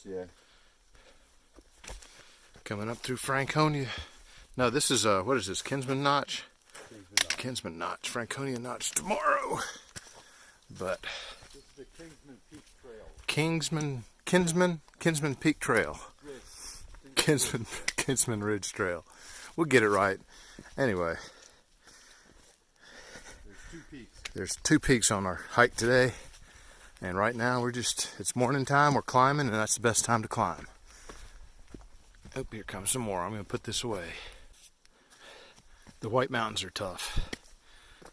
yeah. Coming up through Franconia. No, this is, what is this, Kinsman Notch? Kinsman Notch. Franconia Notch tomorrow. But This is the Kinsman Peak Trail. Kinsman Peak Trail. Kinsman Ridge Trail. We'll get it right. Anyway. There's two peaks on our hike today. And right now it's morning time, we're climbing, and that's the best time to climb. Oh, here comes some more. I'm going to put this away. The White Mountains are tough.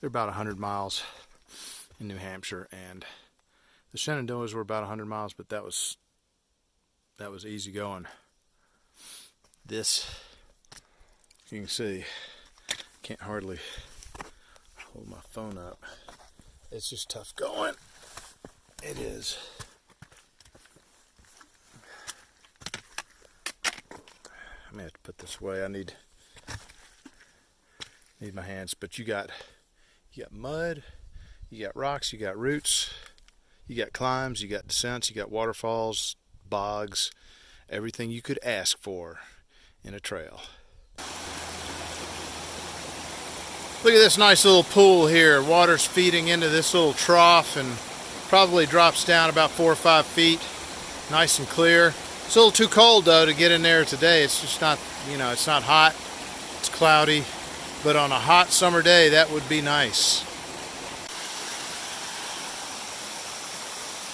They're about 100 miles in New Hampshire, and the Shenandoahs were about 100 miles, but that was easy going. This, you can see, can't hardly hold my phone up. It's just tough going. It is. I may have to put this away. I need my hands. But you got mud, you got rocks, you got roots, you got climbs, you got descents, you got waterfalls, bogs, everything you could ask for in a trail. Look at this nice little pool here. Water's feeding into this little trough and probably drops down about 4 or 5 feet. Nice and clear. It's a little too cold though to get in there today. It's just not, it's not hot. It's cloudy. But on a hot summer day, that would be nice.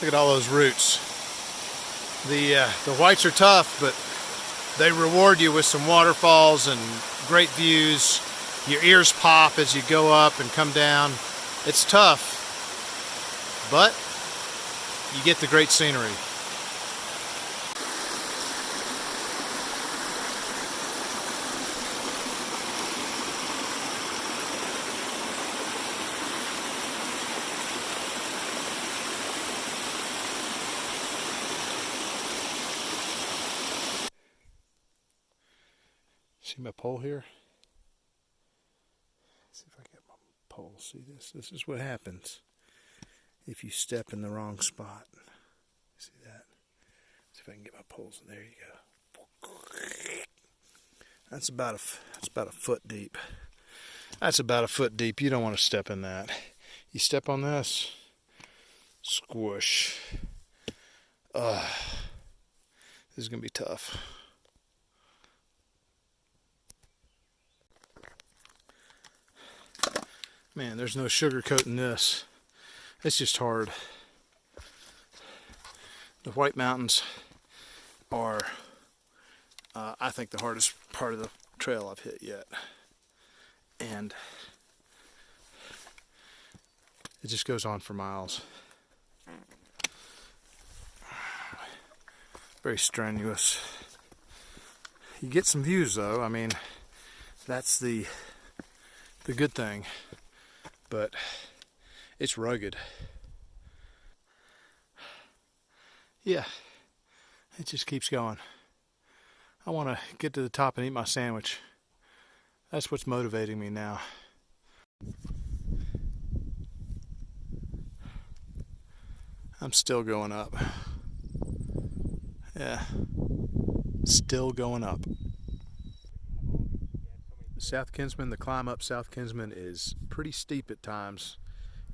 Look at all those roots. The whites are tough, but they reward you with some waterfalls and great views. Your ears pop as you go up and come down. It's tough, but you get the great scenery. See my pole here? See if I get my pole. See this? This is what happens if you step in the wrong spot. See that? See if I can get my poles. There you go. That's about a foot deep. That's about a foot deep. You don't want to step in that. You step on this, squish. This is gonna be tough. Man, there's no sugarcoating this. It's just hard. The White Mountains are, I think, the hardest part of the trail I've hit yet. And it just goes on for miles. Very strenuous. You get some views though. I mean, that's the good thing. But it's rugged. Yeah, it just keeps going. I want to get to the top and eat my sandwich. That's what's motivating me now. I'm still going up. Yeah, still going up. South Kinsman, the climb up South Kinsman is pretty steep at times.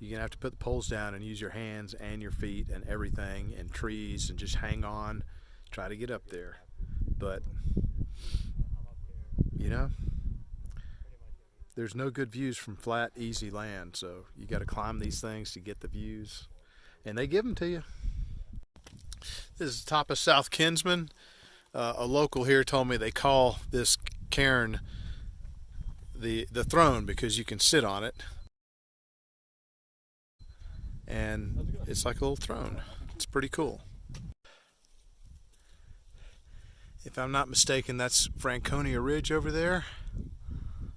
You're gonna have to put the poles down and use your hands and your feet and everything and trees and just hang on, try to get up there. But there's no good views from flat, easy land, so you got to climb these things to get the views, and they give them to you. This is the top of South Kinsman. A local here told me they call this cairn the throne because you can sit on it, and it's like a little throne. It's pretty cool. If I'm not mistaken, that's Franconia Ridge over there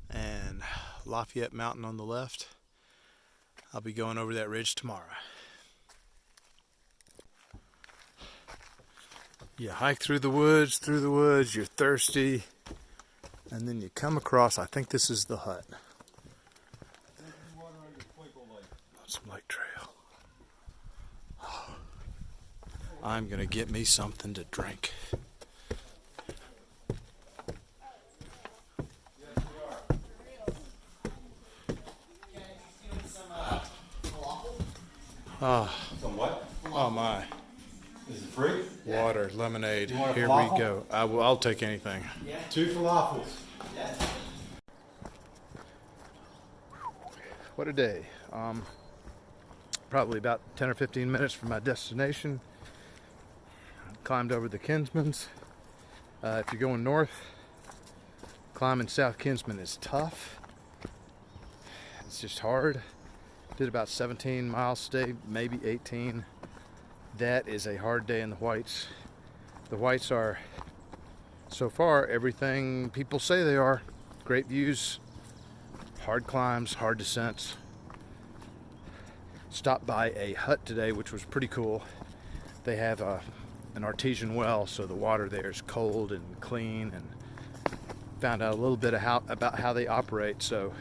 and Lafayette Mountain on the left. I'll be going over that ridge tomorrow. You hike through the woods, you're thirsty, and then you come across, I think this is the hut. Lonesome Lake Trail. I'm gonna get me something to drink. Some what? Oh my. Is it free? Water, lemonade. You want a Here we falafel? go. I'll take anything. 2 falafels. What a day. Probably about 10 or 15 minutes from my destination. Climbed over the Kinsmans. If you're going north, climbing South Kinsman is tough. It's just hard. Did about 17 miles today, maybe 18. That is a hard day in the Whites. The Whites are, so far, everything people say they are. Great views, hard climbs, hard descents. Stopped by a hut today, which was pretty cool. They have an artesian well, so the water there is cold and clean, and found out a little bit about how they operate, so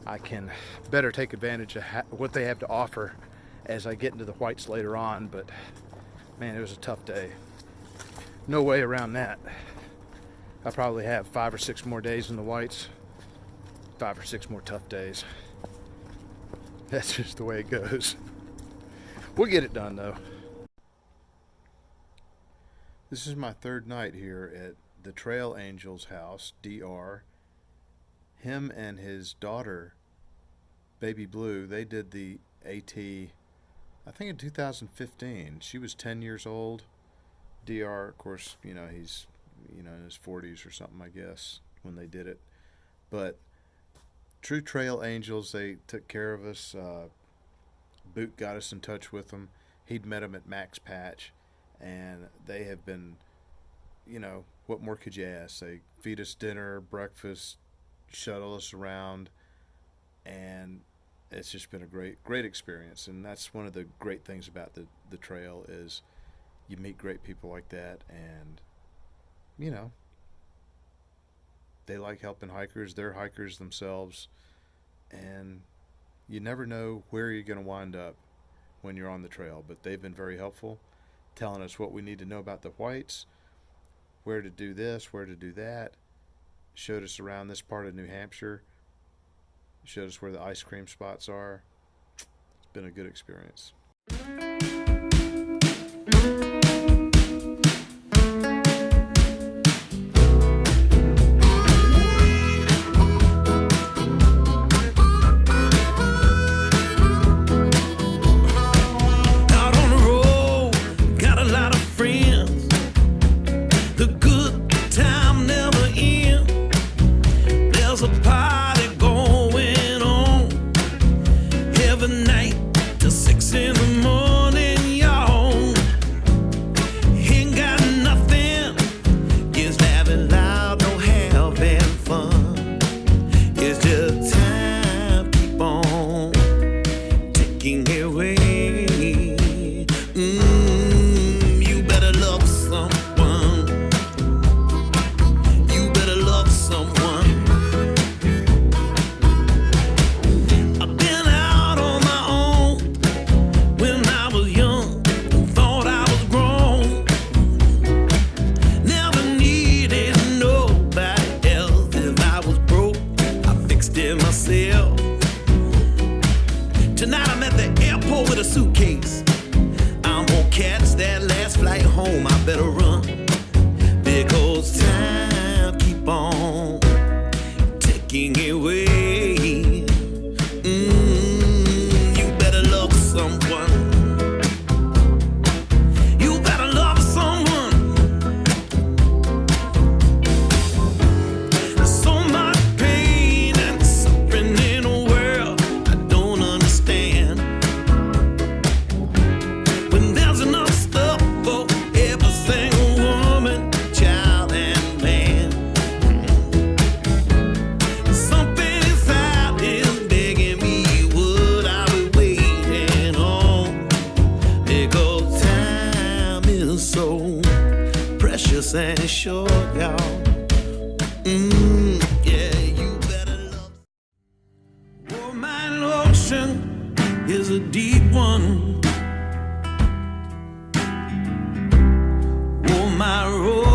I can better take advantage of what they have to offer as I get into the Whites later on. But man, it was a tough day. No way around that. I probably have 5 or 6 more days in the Whites. 5 or 6 more tough days. That's just the way it goes. We'll get it done though. This is my 3rd night here at the Trail Angels house, DR. Him and his daughter, Baby Blue, they did the AT, I think in 2015. She was 10 years old. DR, of course, he's, in his 40s or something, I guess, when they did it. But True Trail Angels, they took care of us. Boot got us in touch with them. He'd met them at Max Patch, and they have been, what more could you ask? They feed us dinner, breakfast, shuttle us around, and it's just been a great experience. And that's one of the great things about the trail is you meet great people like that, and they like helping hikers. They're hikers themselves, and you never know where you're going to wind up when you're on the trail. But they've been very helpful, telling us what we need to know about the Whites, where to do this, where to do that. Showed us around this part of New Hampshire. Showed us where the ice cream spots are. It's been a good experience. And short, y'all. Yeah, you better love. Oh, my ocean is a deep one. my road.